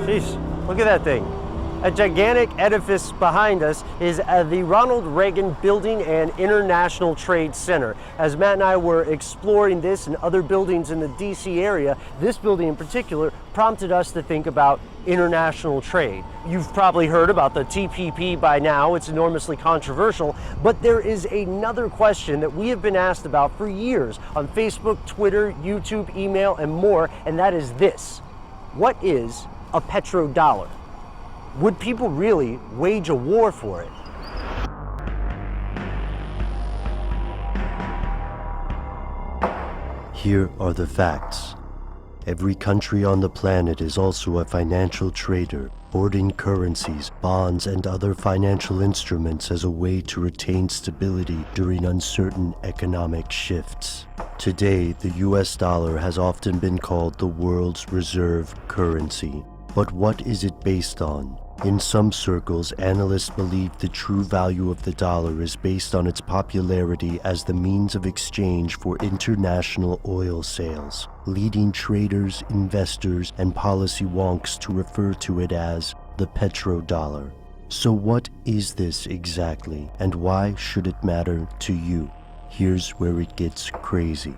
Sheesh, look at that thing. A gigantic edifice behind us is the Ronald Reagan Building and International Trade Center. As Matt and I were exploring this and other buildings in the DC area, this building in particular prompted us to think about international trade. You've probably heard about the TPP by now. It's enormously controversial, but there is another question that we have been asked about for years on Facebook, Twitter, YouTube, email, and more, and that is this. What is a petrodollar? Would people really wage a war for it? Here are the facts. Every country on the planet is also a financial trader, hoarding currencies, bonds, and other financial instruments as a way to retain stability during uncertain economic shifts. Today, the US dollar has often been called the world's reserve currency. But what is it based on? In some circles, analysts believe the true value of the dollar is based on its popularity as the means of exchange for international oil sales, leading traders, investors, and policy wonks to refer to it as the petrodollar. So what is this exactly, and why should it matter to you? Here's where it gets crazy.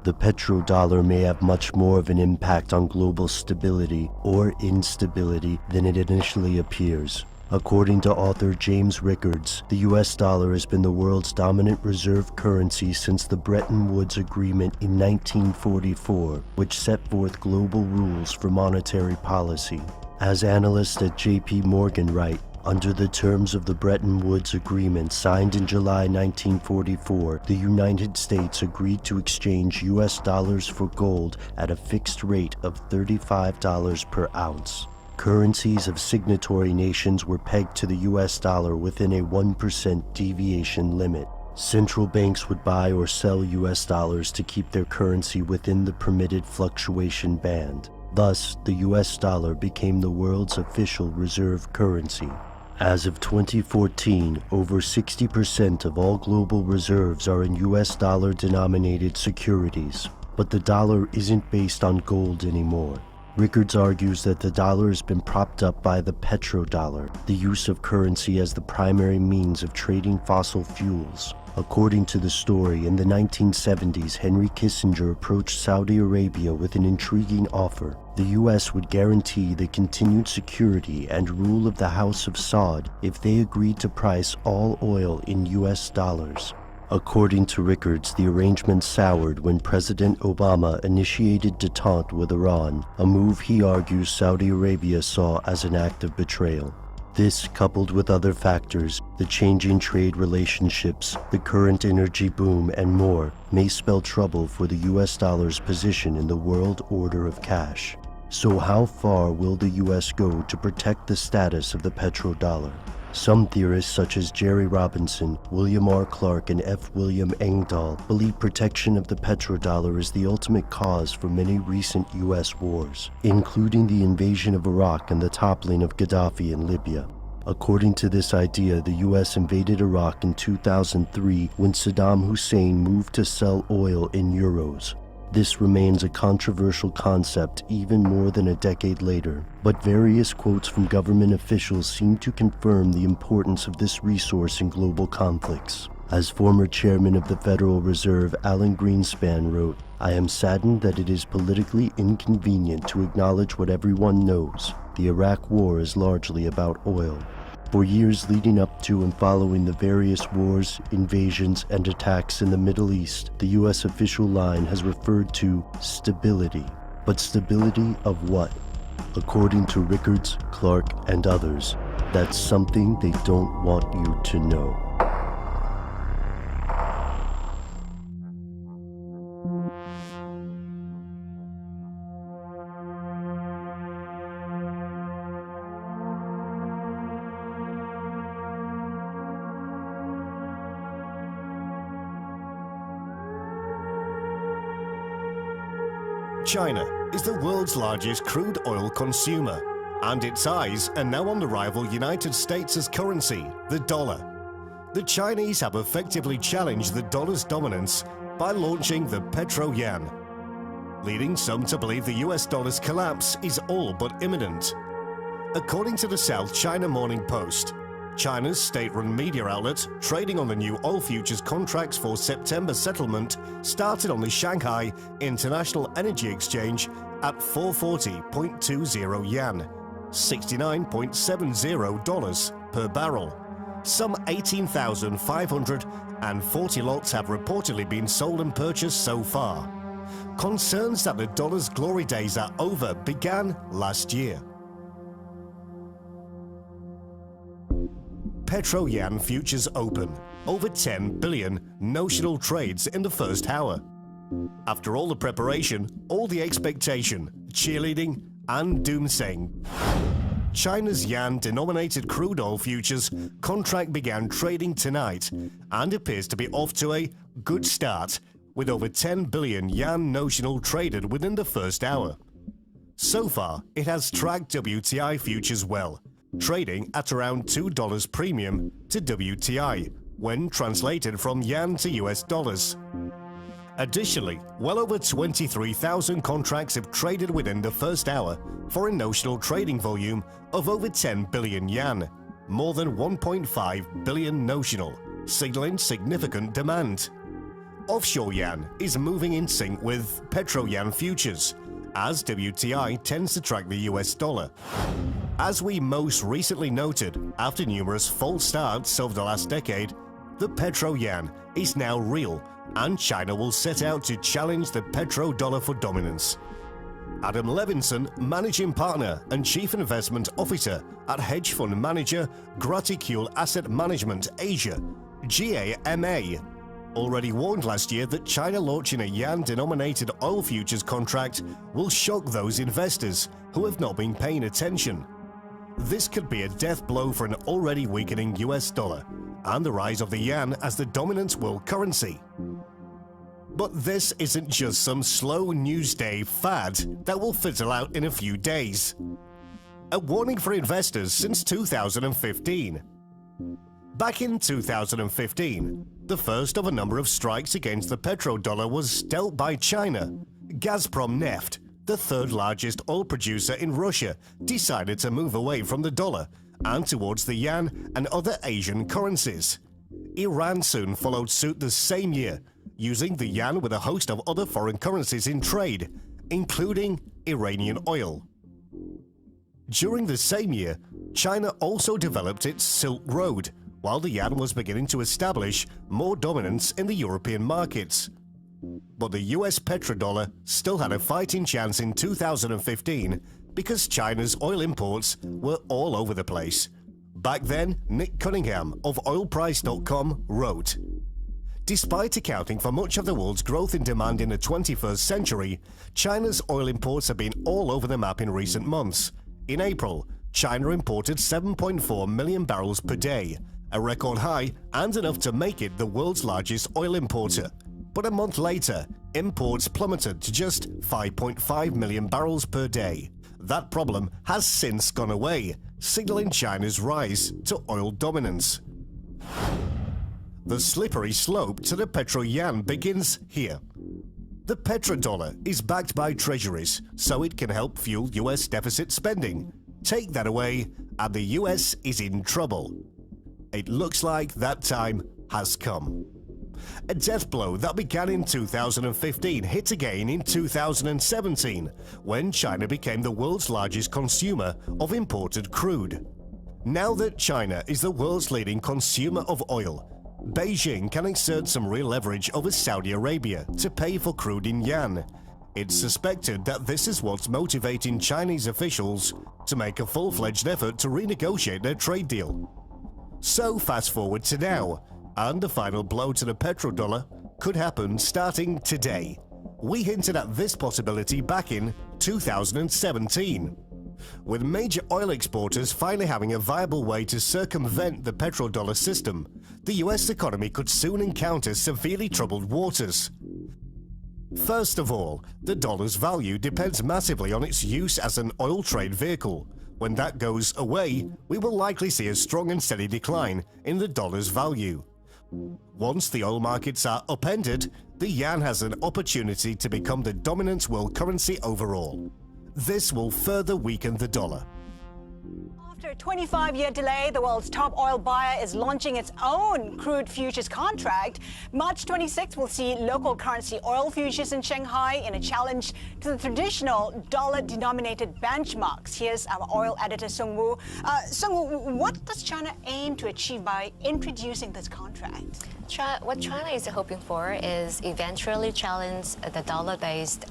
The petrodollar may have much more of an impact on global stability or instability than it initially appears. According to author James Rickards, the US dollar has been the world's dominant reserve currency since the Bretton Woods Agreement in 1944, which set forth global rules for monetary policy. As analysts at JP Morgan write, under the terms of the Bretton Woods Agreement signed in July 1944, the United States agreed to exchange US dollars for gold at a fixed rate of $35 per ounce. Currencies of signatory nations were pegged to the US dollar within a 1% deviation limit. Central banks would buy or sell US dollars to keep their currency within the permitted fluctuation band. Thus, the US dollar became the world's official reserve currency. As of 2014, over 60% of all global reserves are in US dollar-denominated securities. But the dollar isn't based on gold anymore. Rickards argues that the dollar has been propped up by the petrodollar, the use of currency as the primary means of trading fossil fuels. According to the story, in the 1970s, Henry Kissinger approached Saudi Arabia with an intriguing offer. The US would guarantee the continued security and rule of the House of Saud if they agreed to price all oil in US dollars. According to Rickards, the arrangement soured when President Obama initiated détente with Iran, a move he argues Saudi Arabia saw as an act of betrayal. This, coupled with other factors, the changing trade relationships, the current energy boom, and more, may spell trouble for the US dollar's position in the world order of cash. So how far will the US go to protect the status of the petrodollar? Some theorists such as Jerry Robinson, William R. Clark, and F. William Engdahl believe protection of the petrodollar is the ultimate cause for many recent US wars, including the invasion of Iraq and the toppling of Gaddafi in Libya. According to this idea, the US invaded Iraq in 2003 when Saddam Hussein moved to sell oil in euros. This remains a controversial concept even more than a decade later, but various quotes from government officials seem to confirm the importance of this resource in global conflicts. As former chairman of the Federal Reserve Alan Greenspan wrote, "I am saddened that it is politically inconvenient to acknowledge what everyone knows. The Iraq War is largely about oil." For years leading up to and following the various wars, invasions, and attacks in the Middle East, the US official line has referred to stability. But stability of what? According to Rickards, Clark, and others, that's something they don't want you to know. China is the world's largest crude oil consumer, and its eyes are now on the rival United States as currency, the dollar. The Chinese have effectively challenged the dollar's dominance by launching the Petro-Yuan. leading some to believe the US dollar's collapse is all but imminent. According to the South China Morning Post, China's state-run media outlet trading on the new oil futures contracts for September settlement started on the Shanghai International Energy Exchange at 440.20 yuan, $69.70 per barrel. Some 18,540 lots have reportedly been sold and purchased so far. Concerns that the dollar's glory days are over began last year. Petro-Yuan futures open, over 10 billion notional trades in the first hour. After all the preparation, all the expectation, cheerleading and doomsaying, China's yuan-denominated crude oil futures contract began trading tonight and appears to be off to a good start, with over 10 billion yuan notional traded within the first hour. So far, it has tracked WTI futures well, trading at around $2 premium to WTI when translated from yuan to US dollars. Additionally, well over 23,000 contracts have traded within the first hour for a notional trading volume of over 10 billion yuan, more than 1.5 billion notional, signaling significant demand. Offshore yuan is moving in sync with Petro-Yuan futures, as WTI tends to track the US dollar. As we most recently noted, after numerous false starts over the last decade, the Petro-Yuan is now real, and China will set out to challenge the petrodollar for dominance. Adam Levinson, Managing Partner and Chief Investment Officer at hedge fund manager Graticule Asset Management Asia, GAMA, already warned last year that China launching a yuan-denominated oil futures contract will shock those investors who have not been paying attention. This could be a death blow for an already weakening US dollar and the rise of the yuan as the dominant world currency. But this isn't just some slow news day fad that will fizzle out in a few days. A warning for investors since 2015. Back in 2015, the first of a number of strikes against the petrodollar was dealt by China. Gazprom Neft, the third largest oil producer in Russia, decided to move away from the dollar and towards the yuan and other Asian currencies. Iran soon followed suit the same year, using the yuan with a host of other foreign currencies in trade, including Iranian oil. During the same year, China also developed its Silk Road, while the yuan was beginning to establish more dominance in the European markets. But the US petrodollar still had a fighting chance in 2015 because China's oil imports were all over the place. Back then, Nick Cunningham of oilprice.com wrote, "Despite accounting for much of the world's growth in demand in the 21st century, China's oil imports have been all over the map in recent months. In April, China imported 7.4 million barrels per day, a record high and enough to make it the world's largest oil importer. But a month later, imports plummeted to just 5.5 million barrels per day. That problem has since gone away, signaling China's rise to oil dominance." The slippery slope to the Petro-Yuan begins here. The petrodollar is backed by treasuries, so it can help fuel US deficit spending. Take that away, and the US is in trouble. It looks like that time has come. A death blow that began in 2015 hit again in 2017, when China became the world's largest consumer of imported crude. Now that China is the world's leading consumer of oil, Beijing can exert some real leverage over Saudi Arabia to pay for crude in yuan. It's suspected that this is what's motivating Chinese officials to make a full-fledged effort to renegotiate their trade deal. So fast forward to now, and the final blow to the petrodollar could happen starting today. We hinted at this possibility back in 2017. With major oil exporters finally having a viable way to circumvent the petrodollar system, the US economy could soon encounter severely troubled waters. First of all, the dollar's value depends massively on its use as an oil trade vehicle. When that goes away, we will likely see a strong and steady decline in the dollar's value. Once the oil markets are upended, the yuan has an opportunity to become the dominant world currency overall. This will further weaken the dollar. After a 25-year delay, the world's top oil buyer is launching its own crude futures contract. March 26 will see local currency oil futures in Shanghai in a challenge to the traditional dollar-denominated benchmarks. Here's our oil editor, Sung Woo. Sung Woo, what does China aim to achieve by introducing this contract? What China is hoping for is eventually challenge the dollar-based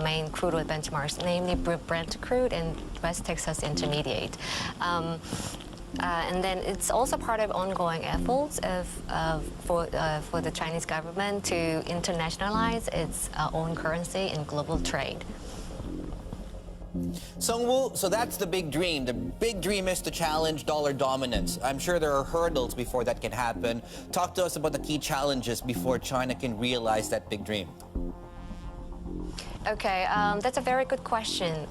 main crude oil benchmarks, namely Brent crude and West Texas Intermediate. And then it's also part of ongoing efforts for the Chinese government to internationalize its own currency in global trade. Sung-woo, so that's the big dream. The big dream is to challenge dollar dominance. I'm sure there are hurdles before that can happen. Talk to us about the key challenges before China can realize that big dream. Okay, that's a very good question.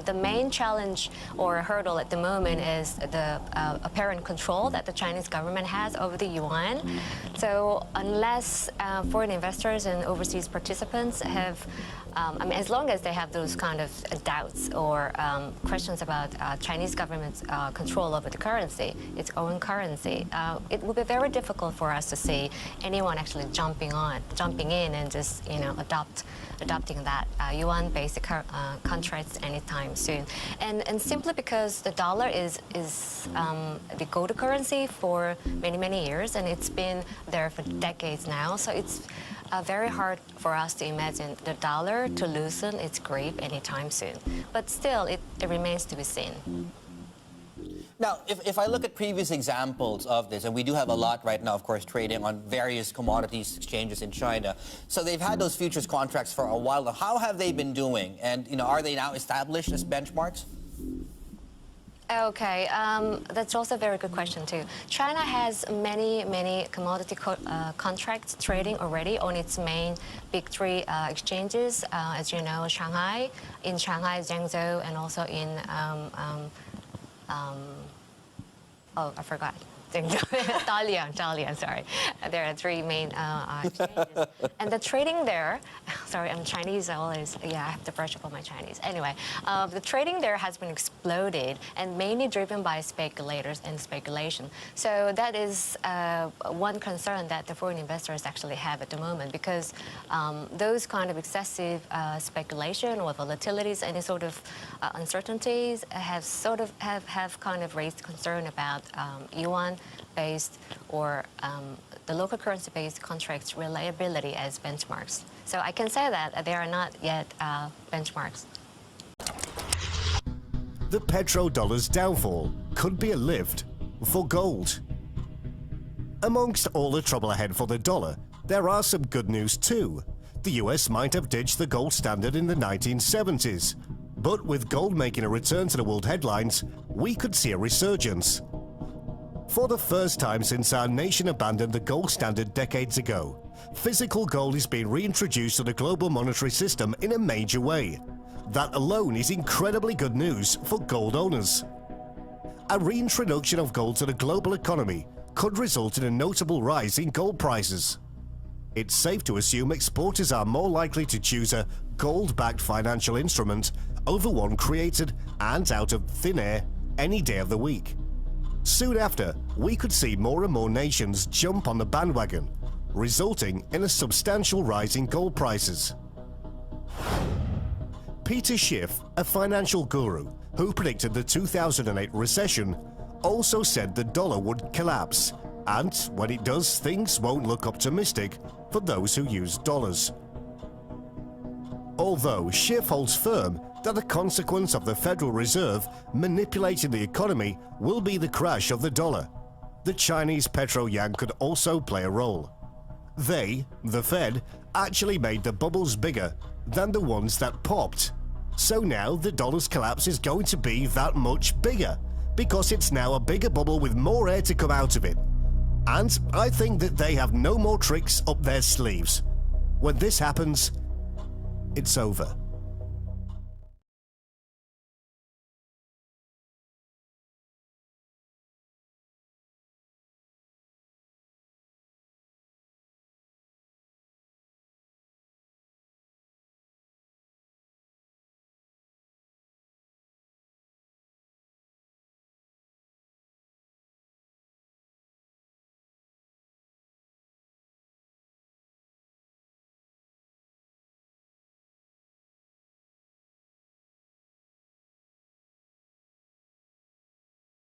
The main challenge or hurdle at the moment is the apparent control that the Chinese government has over the yuan. So unless foreign investors and overseas participants have, as long as they have those kind of doubts or questions about Chinese government's control over the currency, its own currency, it will be very difficult for us to see anyone actually jumping in and just adopting that yuan-based contracts anytime soon, and simply because the dollar is the go-to currency for many years, and it's been there for decades now. So it's very hard for us to imagine the dollar to loosen its grip anytime soon. But still, it remains to be seen. Now, if I look at previous examples of this, and we do have a lot right now, of course, trading on various commodities exchanges in China. So they've had those futures contracts for a while now. How have they been doing? And, are they now established as benchmarks? Okay, that's also a very good question too. China has many commodity contracts trading already on its main big three exchanges, as you know, Shanghai, Zhengzhou, and also in oh, I forgot. Dalian, sorry. There are three main exchanges. And the trading there, sorry, I'm Chinese, I have to brush up on my Chinese. Anyway, the trading there has been exploded and mainly driven by speculators and speculation. So that is one concern that the foreign investors actually have at the moment, because those kind of excessive speculation or volatilities, any sort of uncertainties have kind of raised concern about yuan-based or the local currency-based contracts' reliability as benchmarks. So I can say that they are not yet benchmarks. The petrodollar's downfall could be a lift for gold. Amongst all the trouble ahead for the dollar, there are some good news too. The US might have ditched the gold standard in the 1970s, but with gold making a return to the world headlines, we could see a resurgence. For the first time since our nation abandoned the gold standard decades ago, physical gold is being reintroduced to the global monetary system in a major way. That alone is incredibly good news for gold owners. A reintroduction of gold to the global economy could result in a notable rise in gold prices. It's safe to assume exporters are more likely to choose a gold-backed financial instrument over one created and out of thin air any day of the week. Soon after, we could see more and more nations jump on the bandwagon, resulting in a substantial rise in gold prices. Peter Schiff, a financial guru who predicted the 2008 recession, also said the dollar would collapse, and when it does, things won't look optimistic for those who use dollars. Although Schiff holds firm that the consequence of the Federal Reserve manipulating the economy will be the crash of the dollar, the Chinese Petro-Yuan could also play a role. They, the Fed, actually made the bubbles bigger than the ones that popped. So now the dollar's collapse is going to be that much bigger, because it's now a bigger bubble with more air to come out of it. And I think that they have no more tricks up their sleeves. When this happens, it's over.